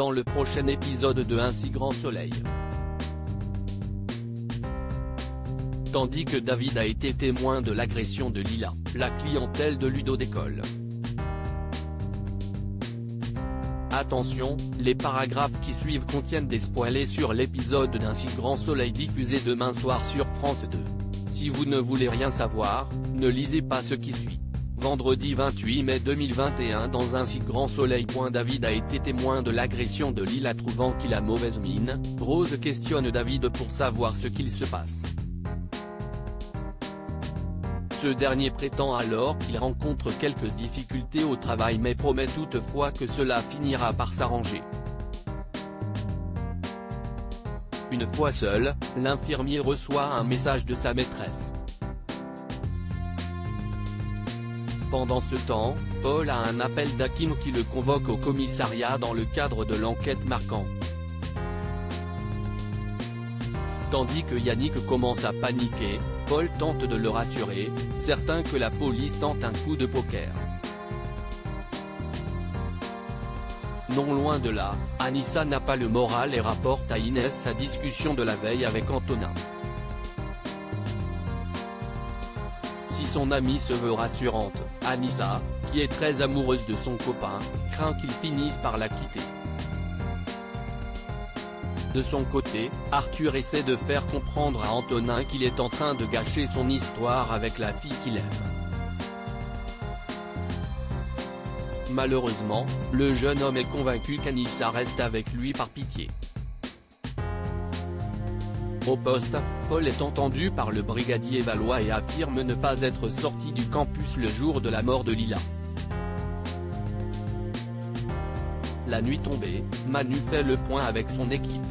dans le prochain épisode de Un si grand soleil. Tandis que David a été témoin de l'agression de Lila, la clientèle de Ludo décolle. Attention, les paragraphes qui suivent contiennent des spoilers sur l'épisode d'Un si grand soleil diffusé demain soir sur France 2. Si vous ne voulez rien savoir, ne lisez pas ce qui suit. Vendredi 28 mai 2021 dans Un si grand soleil. David a été témoin de l'agression de Lila. Trouvant qu'il a mauvaise mine, Rose questionne David pour savoir ce qu'il se passe. Ce dernier prétend alors qu'il rencontre quelques difficultés au travail mais promet toutefois que cela finira par s'arranger. Une fois seul, l'infirmier reçoit un message de sa maîtresse. Pendant ce temps, Paul a un appel d'Hakim qui le convoque au commissariat dans le cadre de l'enquête marquant. Tandis que Yannick commence à paniquer, Paul tente de le rassurer, certain que la police tente un coup de poker. Non loin de là, Anissa n'a pas le moral et rapporte à Inès sa discussion de la veille avec Antonin. Si son amie se veut rassurante, Anissa, qui est très amoureuse de son copain, craint qu'il finisse par la quitter. De son côté, Arthur essaie de faire comprendre à Antonin qu'il est en train de gâcher son histoire avec la fille qu'il aime. Malheureusement, le jeune homme est convaincu qu'Anissa reste avec lui par pitié. Au poste, Paul est entendu par le brigadier Valois et affirme ne pas être sorti du campus le jour de la mort de Lila. La nuit tombée, Manu fait le point avec son équipe.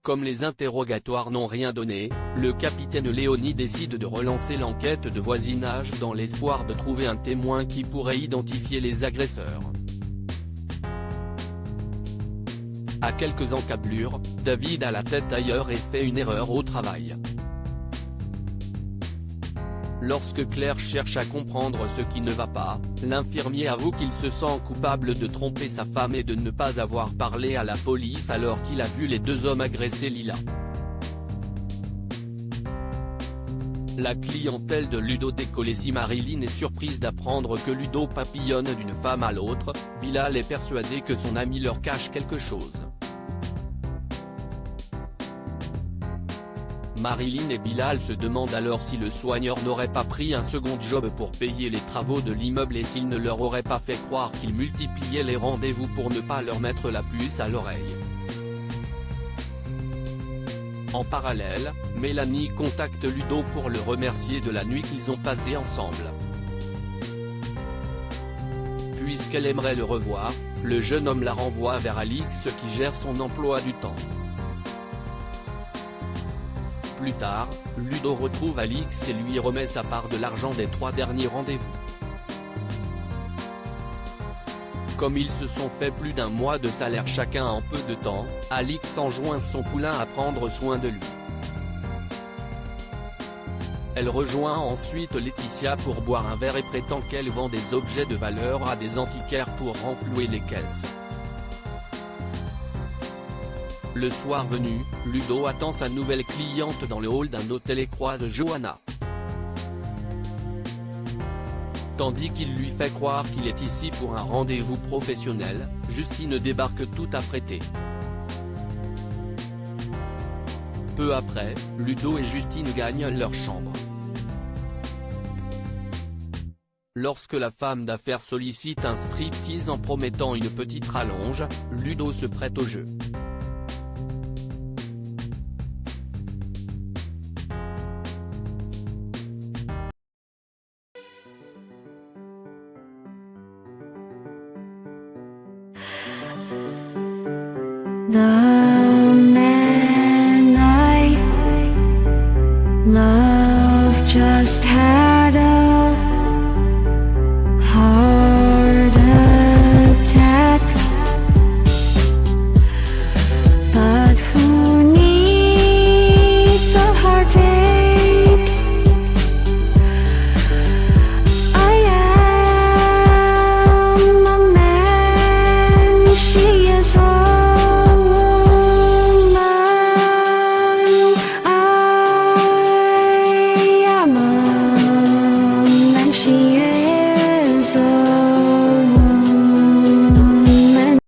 Comme les interrogatoires n'ont rien donné, le capitaine Léonie décide de relancer l'enquête de voisinage dans l'espoir de trouver un témoin qui pourrait identifier les agresseurs. À quelques encablures, David a la tête ailleurs et fait une erreur au travail. Lorsque Claire cherche à comprendre ce qui ne va pas, l'infirmier avoue qu'il se sent coupable de tromper sa femme et de ne pas avoir parlé à la police alors qu'il a vu les deux hommes agresser Lila. La clientèle de Ludo décolle et si Marilyn est surprise d'apprendre que Ludo papillonne d'une femme à l'autre, Bilal est persuadé que son ami leur cache quelque chose. Marilyn et Bilal se demandent alors si le soigneur n'aurait pas pris un second job pour payer les travaux de l'immeuble et s'il ne leur aurait pas fait croire qu'il multipliait les rendez-vous pour ne pas leur mettre la puce à l'oreille. En parallèle, Mélanie contacte Ludo pour le remercier de la nuit qu'ils ont passée ensemble. Puisqu'elle aimerait le revoir, le jeune homme la renvoie vers Alix qui gère son emploi du temps. Plus tard, Ludo retrouve Alix et lui remet sa part de l'argent des 3 derniers rendez-vous. Comme ils se sont fait plus d'1 mois de salaire chacun en peu de temps, Alix enjoint son poulain à prendre soin de lui. Elle rejoint ensuite Laetitia pour boire un verre et prétend qu'elle vend des objets de valeur à des antiquaires pour renflouer les caisses. Le soir venu, Ludo attend sa nouvelle cliente dans le hall d'un hôtel et croise Johanna. Tandis qu'il lui fait croire qu'il est ici pour un rendez-vous professionnel, Justine débarque tout apprêtée. Peu après, Ludo et Justine gagnent leur chambre. Lorsque la femme d'affaires sollicite un striptease en promettant une petite rallonge, Ludo se prête au jeu. The man I love just had